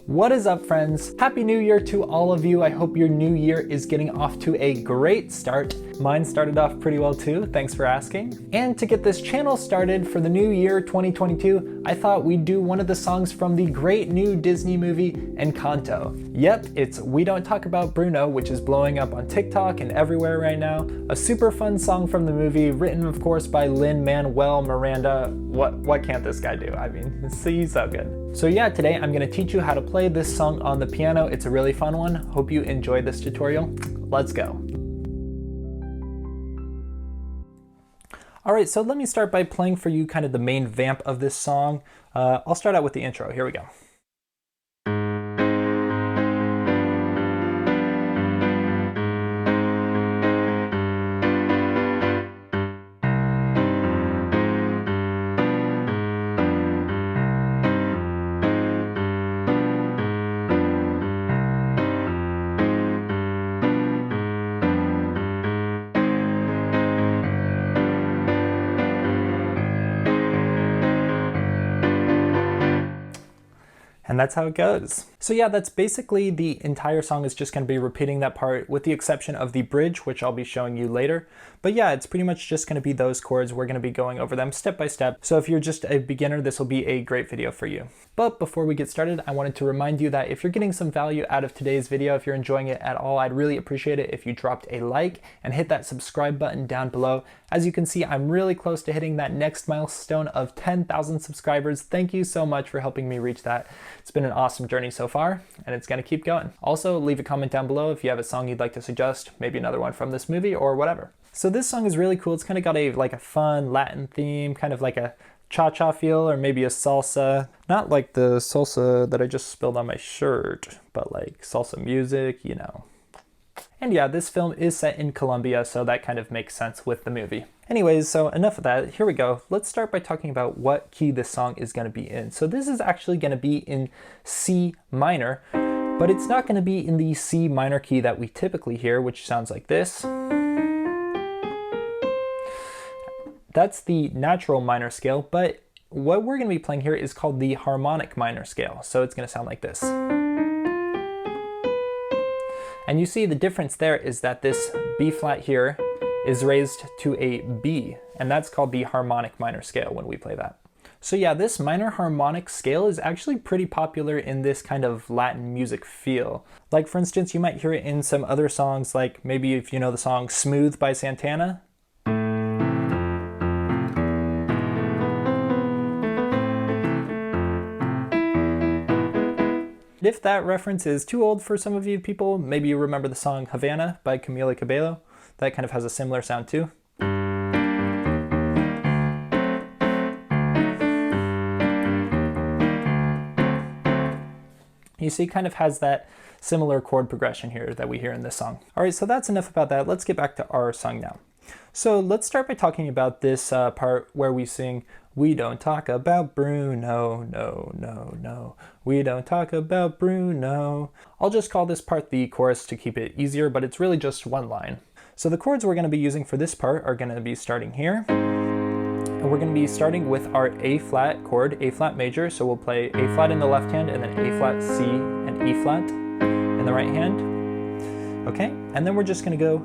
What is up, friends? Happy New Year to all of you. I hope your new year is getting off to a great start. Mine started off pretty well too, thanks for asking. And to get this channel started for the new year 2022, I thought we'd do one of the songs from the great new Disney movie, Encanto. Yep, it's We Don't Talk About Bruno, which is blowing up on TikTok and everywhere right now. A super fun song from the movie, written of course by Lin-Manuel Miranda. What can't this guy do? I mean, he's so good. So yeah, today I'm gonna teach you how to play this song on the piano. It's a really fun one. Hope you enjoyed this tutorial. Let's go. All right, so let me start by playing for you kind of the main vamp of this song. I'll start out with the intro. Here we go. And that's how it goes. So yeah, that's basically the entire song is just gonna be repeating that part with the exception of the bridge, which I'll be showing you later. But yeah, it's pretty much just gonna be those chords. We're gonna be going over them step by step. So if you're just a beginner, this will be a great video for you. But before we get started, I wanted to remind you that if you're getting some value out of today's video, if you're enjoying it at all, I'd really appreciate it if you dropped a like and hit that subscribe button down below. As you can see, I'm really close to hitting that next milestone of 10,000 subscribers. Thank you so much for helping me reach that. It's been an awesome journey so far, and it's gonna keep going. Also, leave a comment down below if you have a song you'd like to suggest, maybe another one from this movie or whatever. So this song is really cool. It's kind of got a fun Latin theme, kind of like a cha-cha feel, or maybe a salsa. Not like the salsa that I just spilled on my shirt, but like salsa music, you know. And yeah, this film is set in Colombia, so that kind of makes sense with the movie. Anyways, so enough of that. Here we go. Let's start by talking about what key this song is going to be in. So this is actually going to be in C minor, but it's not going to be in the C minor key that we typically hear, which sounds like this. That's the natural minor scale, but what we're going to be playing here is called the harmonic minor scale. So it's going to sound like this. And you see the difference there is that this B flat here is raised to a B, and that's called the harmonic minor scale when we play that. So yeah, this minor harmonic scale is actually pretty popular in this kind of Latin music feel. Like for instance, you might hear it in some other songs, like maybe if you know the song Smooth by Santana. If that reference is too old for some of you people, maybe you remember the song Havana by Camila Cabello. That kind of has a similar sound too. You see, it kind of has that similar chord progression here that we hear in this song. All right, so that's enough about that. Let's get back to our song now. So let's start by talking about this part where we sing, "We don't talk about Bruno, no, no, no. We don't talk about Bruno." I'll just call this part the chorus to keep it easier, but it's really just one line. So the chords we're going to be using for this part are going to be starting here. And we're going to be starting with our A flat chord, A flat major. So we'll play A flat in the left hand and then A flat, C, and E flat in the right hand. Okay, and then we're just going to go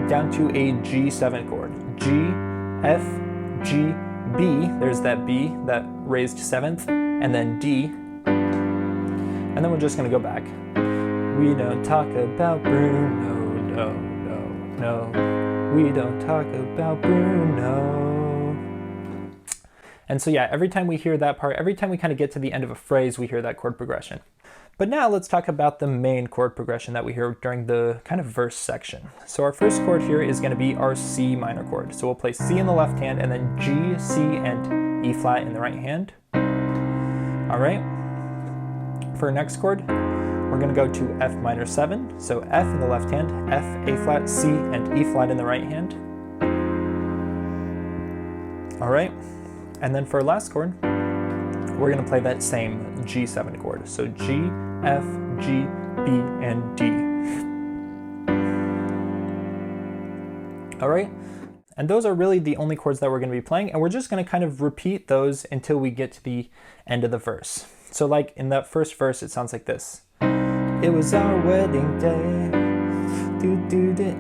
down to a G7 chord. G, F, G, B, there's that B, that raised 7th, and then D, and then we're just gonna go back. We don't talk about Bruno, no, no, no. We don't talk about Bruno. And so yeah, every time we hear that part, every time we kind of get to the end of a phrase, we hear that chord progression. But now let's talk about the main chord progression that we hear during the kind of verse section. So our first chord here is going to be our C minor chord. So we'll play C in the left hand and then G, C, and E flat in the right hand. All right. For our next chord, we're going to go to F minor 7. So F in the left hand, F, A flat, C, and E flat in the right hand. All right. And then for our last chord, we're going to play that same G7 chord. So G, F, G, B, and D. All right, and those are really the only chords that we're going to be playing, and we're just going to kind of repeat those until we get to the end of the verse. So like in that first verse, it sounds like this. It was our wedding day,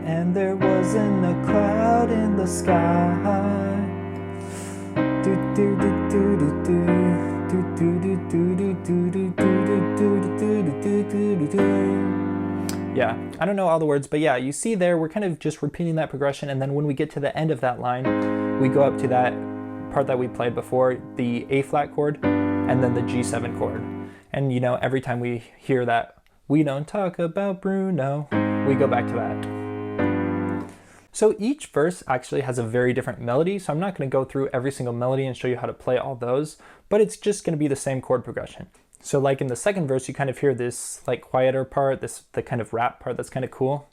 and there wasn't a cloud in the sky. Yeah, I don't know all the words, but yeah, you see there, we're kind of just repeating that progression, and then when we get to the end of that line, we go up to that part that we played before, the A flat chord, and then the G7 chord. And you know, every time we hear that, we don't talk about Bruno, we go back to that. So each verse actually has a very different melody, so I'm not going to go through every single melody and show you how to play all those, but it's just going to be the same chord progression. So like in the second verse, you kind of hear this like quieter part, the kind of rap part that's kind of cool.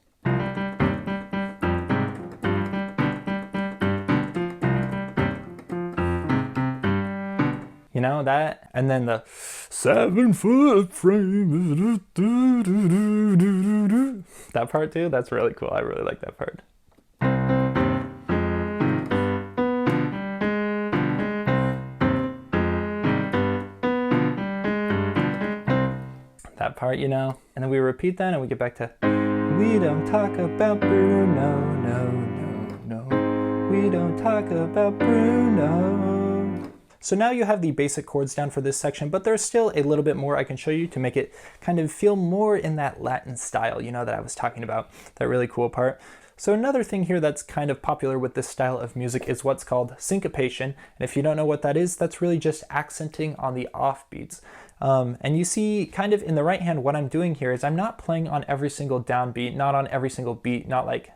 You know that? And then the 7-foot frame. That part too, that's really cool. I really like that part. That part, you know. And then we repeat that and we get back to, we don't talk about Bruno, no, no, no. We don't talk about Bruno. So now you have the basic chords down for this section, but there's still a little bit more I can show you to make it kind of feel more in that Latin style, you know, that I was talking about, that really cool part. So another thing here that's kind of popular with this style of music is what's called syncopation. And if you don't know what that is, that's really just accenting on the offbeats. And you see kind of in the right hand, what I'm doing here is I'm not playing on every single downbeat, not on every single beat, not like...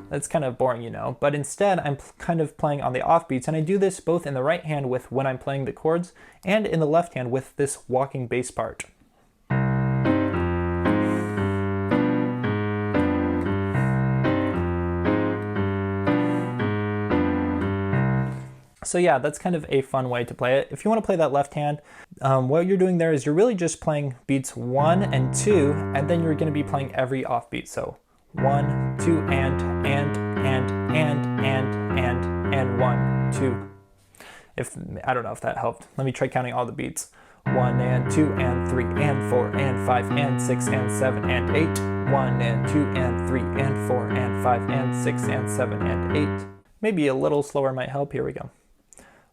That's kind of boring, you know, but instead I'm kind of playing on the offbeats, and I do this both in the right hand with when I'm playing the chords and in the left hand with this walking bass part. So yeah, that's kind of a fun way to play it. If you want to play that left hand, what you're doing there is you're really just playing beats 1 and 2, and then you're going to be playing every offbeat. So 1, 2, and 1, 2. I don't know if that helped. Let me try counting all the beats. 1 and 2 and 3 and 4 and 5 and 6 and 7 and 8. 1 and 2 and 3 and 4 and 5 and 6 and 7 and 8. Maybe a little slower might help. Here we go.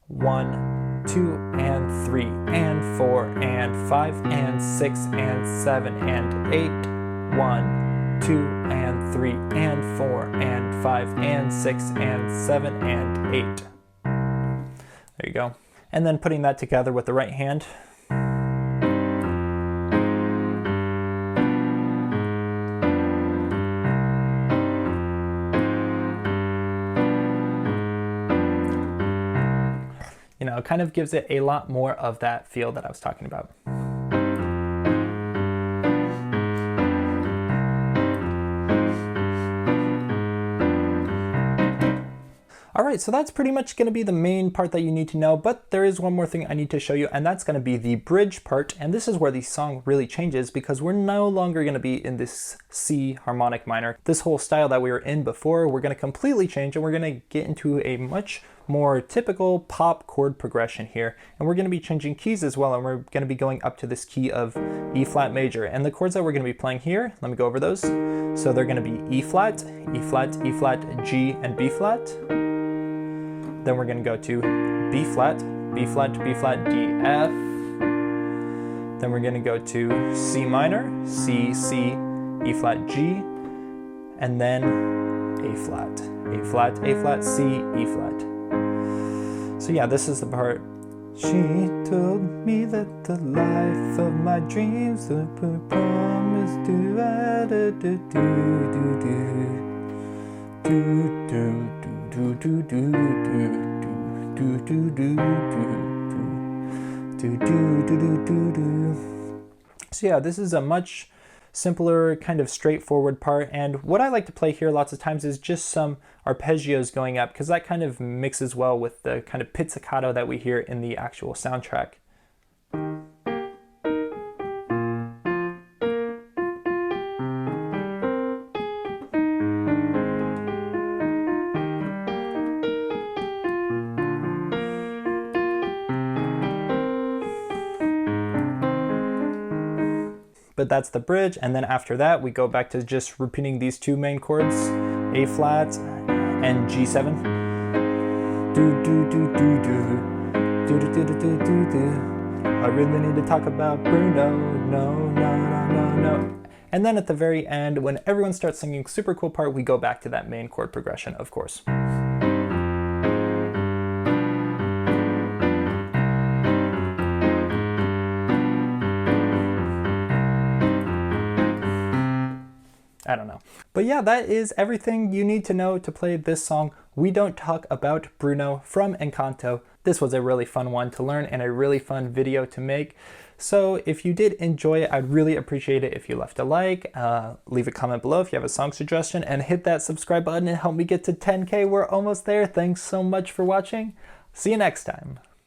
1, 2 and 3 and 4 and 5 and 6 and 7 and 8. 1, 2 and 3 and 4 and 5 and 6 and 7 and 8. There you go. And then putting that together with the right hand. You know, it kind of gives it a lot more of that feel that I was talking about. Alright, so that's pretty much going to be the main part that you need to know, but there is one more thing I need to show you, and that's going to be the bridge part, and this is where the song really changes because we're no longer going to be in this C harmonic minor. This whole style that we were in before, we're going to completely change, and we're going to get into a much more typical pop chord progression here, and we're going to be changing keys as well, and we're going to be going up to this key of E flat major, and the chords that we're going to be playing here, let me go over those. So they're going to be E flat, E flat, E flat, G, and B flat. Then we're going to go to B flat, B flat, B flat, D, F. Then we're going to go to C minor, C, C, E flat, G, and then A flat, A flat, A flat, C, E flat. So yeah, this is the part. She told me that the life of my dreams would promise to do do do do do. Do do do do do do do do do do do. So yeah, this is a much simpler, kind of straightforward part, and what I like to play here lots of times is just some arpeggios going up, because that kind of mixes well with the kind of pizzicato that we hear in the actual soundtrack. but that's the bridge. And then after that, we go back to just repeating these two main chords, A flat and G7. Do do do do do do do do do do do do. I really need to talk about Bruno. No, no, no, no, no. And then at the very end, when everyone starts singing super cool part, we go back to that main chord progression, of course. I don't know. But yeah, that is everything you need to know to play this song, We Don't Talk About Bruno from Encanto. This was a really fun one to learn and a really fun video to make. So if you did enjoy it, I'd really appreciate it if you left a like, leave a comment below if you have a song suggestion, and hit that subscribe button and help me get to 10K. We're almost there. Thanks so much for watching. See you next time.